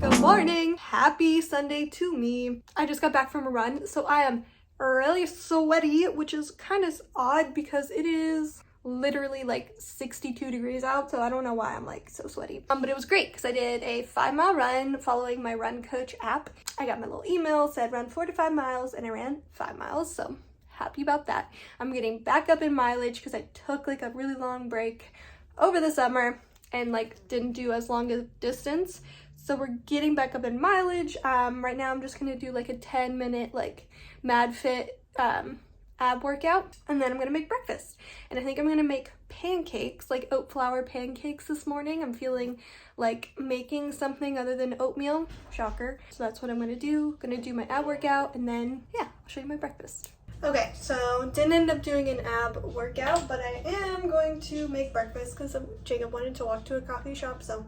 Good morning! Happy Sunday to me. I just got back from a run, so I am really sweaty, which is kind of odd because it is literally like 62 degrees out, so I don't know why I'm like so sweaty. But it was great because I did a 5-mile run following my Run Coach app. I got my little email, said run 4 to 5 miles, and I ran 5 miles, so happy about that. I'm getting back up in mileage because I took like a really long break over the summer and like didn't do as long a distance. So we're getting back up in mileage. Right now I'm just gonna do like a 10-minute like mad fit ab workout, and then I'm gonna make breakfast. And I think I'm gonna make pancakes, like oat flour pancakes this morning. I'm feeling like making something other than oatmeal. Shocker. So that's what I'm gonna do. Gonna do my ab workout, and then yeah, I'll show you my breakfast. Okay, so didn't end up doing an ab workout, but I am going to make breakfast because Jacob wanted to walk to a coffee shop, so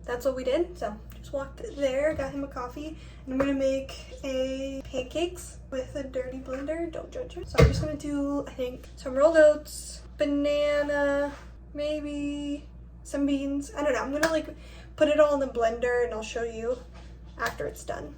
that's what we did. So just walked there, got him a coffee, and I'm gonna make pancakes with a dirty blender. Don't judge me. So I'm just gonna do, I think, some rolled oats, banana, maybe some beans. I don't know. I'm gonna like put it all in the blender, and I'll show you after it's done.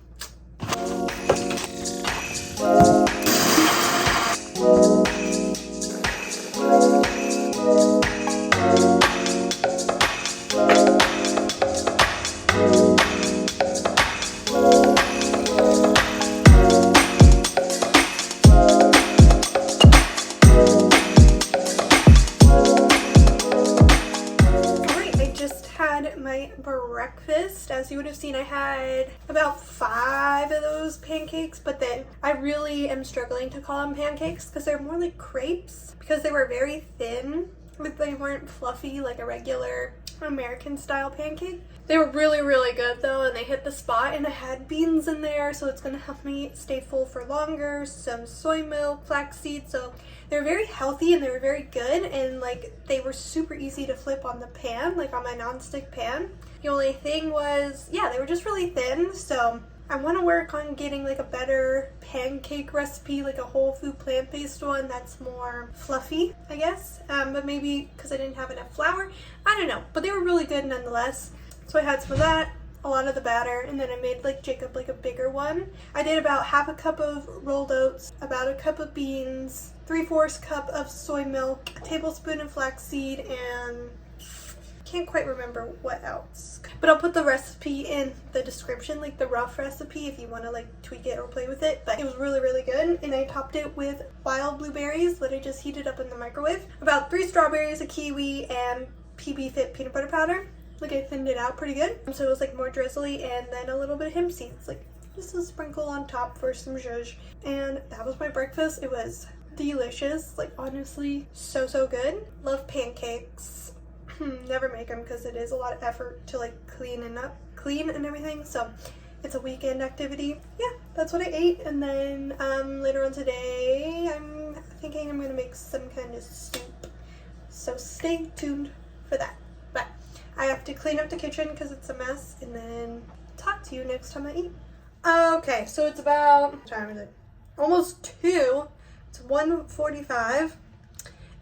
My breakfast. As you would have seen, I had about 5 of those pancakes, but then I really am struggling to call them pancakes because they're more like crepes because they were very thin. Like they weren't fluffy like a regular American style pancake. They were really good though, and they hit the spot, and I had beans in there, so it's gonna help me stay full for longer. Some soy milk, flaxseed, so they're very healthy and they were very good, and like they were super easy to flip on the pan, like on my nonstick pan. The only thing was, yeah, they were just really thin, so I want to work on getting like a better pancake recipe, like a whole food plant-based one that's more fluffy, I guess. But maybe because I didn't have enough flour, I don't know, but they were really good nonetheless. So I had some of that, a lot of the batter, and then I made like Jacob like a bigger one. I did about half a cup of rolled oats, about a cup of beans, 3/4 cup of soy milk, a tablespoon of flaxseed, and can't quite remember what else. But I'll put the recipe in the description, like the rough recipe, if you want to like tweak it or play with it. But it was really good, and I topped it with wild blueberries that I just heated up in the microwave. About 3 strawberries, a kiwi, and PB Fit peanut butter powder. Like I thinned it out pretty good, so it was like more drizzly, and then a little bit of hemp seeds, like just a sprinkle on top for some zhuzh. And that was my breakfast. It was delicious, like honestly so good. Love pancakes. Never make them because it is a lot of effort to like clean and everything, so it's a weekend activity. Yeah, that's what I ate. And then later on today I'm thinking I'm gonna make some kind of soup, so stay tuned for that. But I have to clean up the kitchen because it's a mess, and then talk to you next time I eat. Okay, so it's about, what time is it? Almost 2. It's 1:45.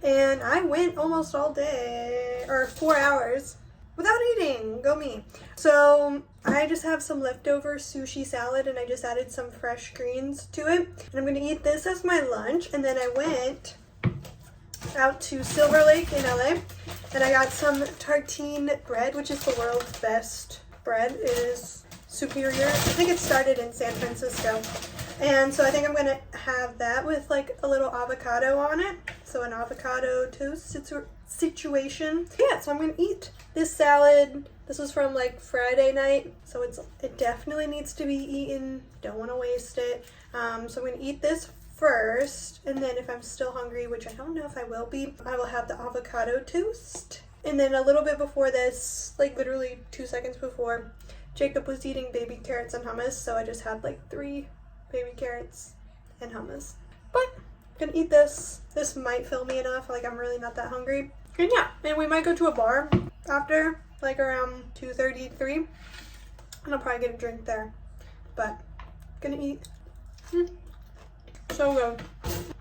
And I went almost all day, or 4 hours, without eating. Go me. So I just have some leftover sushi salad, and I just added some fresh greens to it. And I'm going to eat this as my lunch. And then I went out to Silver Lake in LA, and I got some tartine bread, which is the world's best bread. It is superior. I think it started in San Francisco. And so I think I'm going to have that with like a little avocado on it. So an avocado toast situation. Yeah, so I'm going to eat this salad. This was from like Friday night, so it definitely needs to be eaten. Don't want to waste it. So I'm going to eat this first, and then if I'm still hungry, which I don't know if I will be, I will have the avocado toast. And then a little bit before this, like literally 2 seconds before, Jacob was eating baby carrots and hummus, so I just had like 3 baby carrots and hummus. But I'm gonna eat this. This might fill me enough, like I'm really not that hungry. And yeah, and we might go to a bar after, like around 2:33, and I'll probably get a drink there. But gonna eat. So good.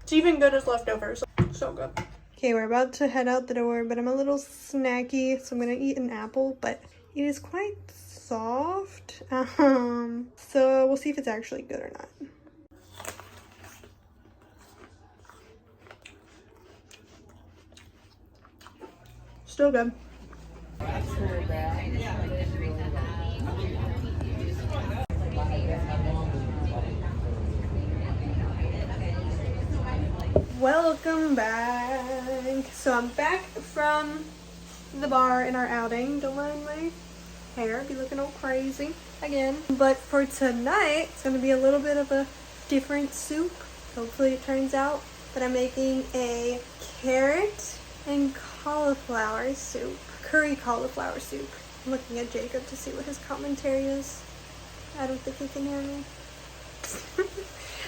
It's even good as leftovers. So good. Okay, we're about to head out the door, but I'm a little snacky, so I'm gonna eat an apple, but it is quite soft. So we'll see if it's actually good or not. Still good. Welcome back. So I'm back from the bar in our outing. Don't mind my hair be looking all crazy again. But for tonight, it's going to be a little bit of a different soup. Hopefully it turns out that I'm making a carrot and cauliflower soup. Curry cauliflower soup. I'm looking at Jacob to see what his commentary is. I don't think he can hear me.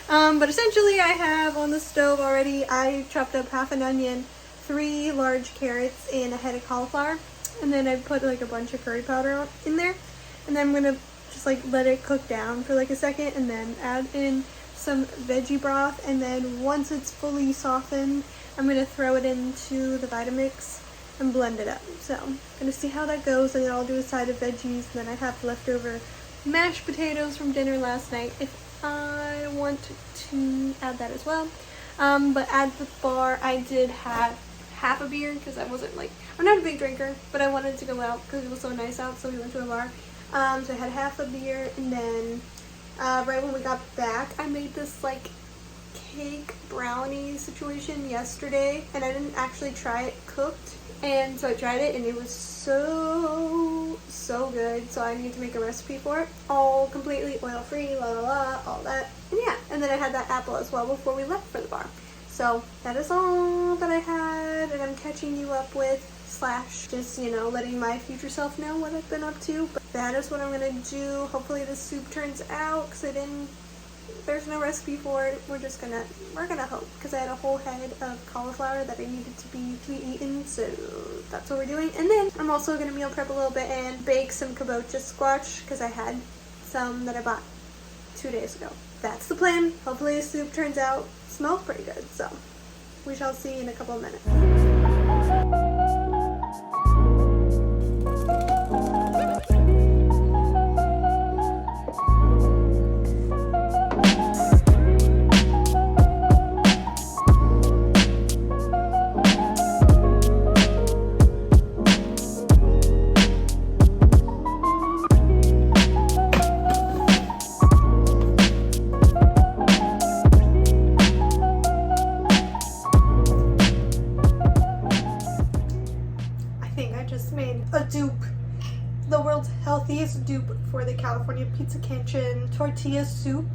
But essentially I have on the stove already, I chopped up half an onion, 3 large carrots, and a head of cauliflower. And then I put like a bunch of curry powder in there. And then I'm going to just like let it cook down for like a second and then add in some veggie broth. And then once it's fully softened, I'm going to throw it into the Vitamix and blend it up. So I'm going to see how that goes, and then I'll do a side of veggies. And then I have leftover mashed potatoes from dinner last night if I want to add that as well. But at the bar I did have half a beer because I wasn't like, I'm not a big drinker, but I wanted to go out because it was so nice out, so we went to a bar. So I had half a beer, and then right when we got back I made this like cake brownie situation yesterday, and I didn't actually try it cooked, and so I tried it and it was so good. So I need to make a recipe for it, all completely oil free, la la la, all that. And yeah, and then I had that apple as well before we left for the bar. So that is all that I had, and I'm catching you up with / just, you know, letting my future self know what I've been up to. But that is what I'm gonna do. Hopefully the soup turns out, because there's no recipe for it. We're gonna hope, because I had a whole head of cauliflower that I needed to be eaten, so that's what we're doing. And then I'm also gonna meal prep a little bit and bake some kabocha squash, because I had some that I bought 2 days ago. That's the plan. Hopefully the soup turns out, smells pretty good, so we shall see in a couple of minutes. Healthiest dupe for the California Pizza Kitchen tortilla soup.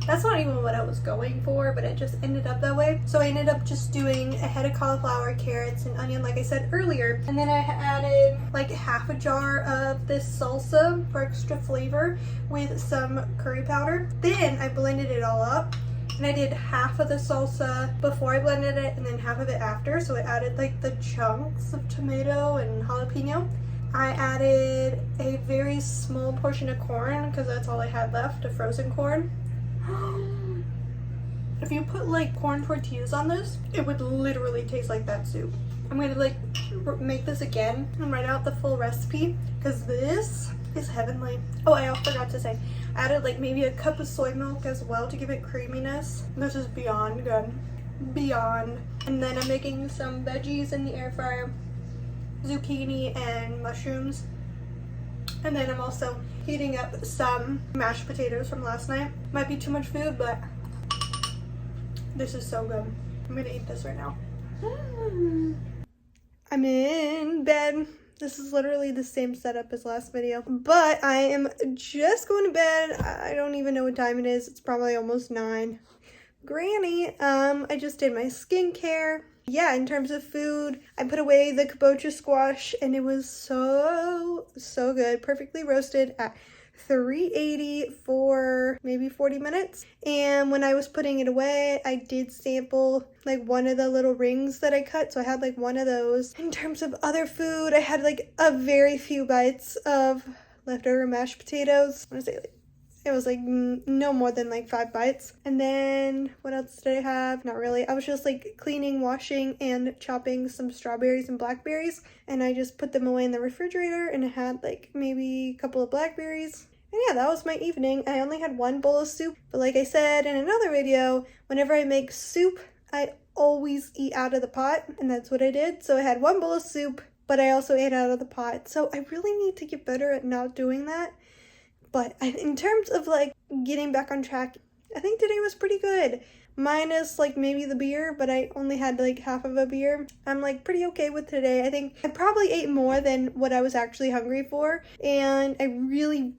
That's not even what I was going for, but it just ended up that way. So I ended up just doing a head of cauliflower, carrots, and onion like I said earlier. And then I added like half a jar of this salsa for extra flavor with some curry powder. Then I blended it all up. And I did half of the salsa before I blended it and then half of it after. So I added like the chunks of tomato and jalapeno. I added a very small portion of corn because that's all I had left, of frozen corn. If you put like corn tortillas on this, it would literally taste like that soup. I'm gonna like make this again and write out the full recipe because this is heavenly. Oh, I also forgot to say, I added like maybe a cup of soy milk as well to give it creaminess. This is beyond good. Beyond. And then I'm making some veggies in the air fryer. Zucchini and mushrooms, and then I'm also heating up some mashed potatoes from last night. Might be too much food, but this is so good. I'm gonna eat this right now. I'm in bed. This is literally the same setup as last video, but I am just going to bed. I don't even know what time it is. It's probably almost 9. Granny, I just did my skincare. Yeah, in terms of food, I put away the kabocha squash and it was so good. Perfectly roasted at 380 for maybe 40 minutes. And when I was putting it away, I did sample like one of the little rings that I cut. So I had like one of those. In terms of other food, I had like a very few bites of leftover mashed potatoes. I want to say like It was like no more than like 5 bites. And then what else did I have? Not really. I was just like cleaning, washing, and chopping some strawberries and blackberries. And I just put them away in the refrigerator, and I had like maybe a couple of blackberries. And yeah, that was my evening. I only had 1 bowl of soup, but like I said in another video, whenever I make soup, I always eat out of the pot, and that's what I did. So I had 1 bowl of soup, but I also ate out of the pot. So I really need to get better at not doing that. But in terms of like getting back on track, I think today was pretty good. Minus like maybe the beer, but I only had like half of a beer. I'm like pretty okay with today. I think I probably ate more than what I was actually hungry for, and I really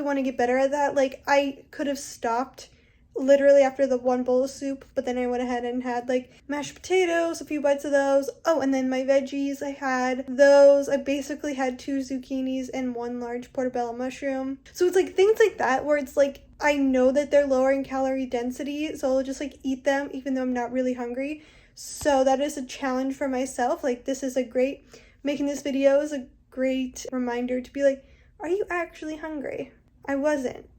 want to get better at that. Like I could have stopped literally after the 1 bowl of soup, but then I went ahead and had like mashed potatoes, a few bites of those. Oh, and then my veggies, I had those. I basically had 2 zucchinis and 1 large portobello mushroom. So it's like things like that where it's like I know that they're lower in calorie density, so I'll just like eat them even though I'm not really hungry. So that is a challenge for myself. Like this is a great, making this video is a great reminder to be like, are you actually hungry? I wasn't.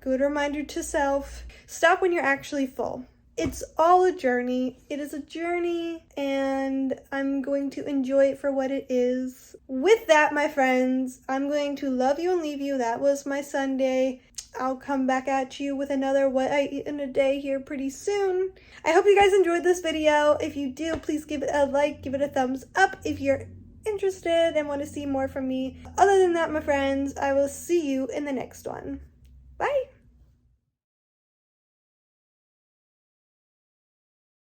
Good reminder to self. Stop when you're actually full. It's all a journey. It is a journey, and I'm going to enjoy it for what it is. With that, my friends, I'm going to love you and leave you. That was my Sunday. I'll come back at you with another what I eat in a day here pretty soon. I hope you guys enjoyed this video. If you do, please give it a like, give it a thumbs up if you're interested and want to see more from me. Other than that, my friends, I will see you in the next one.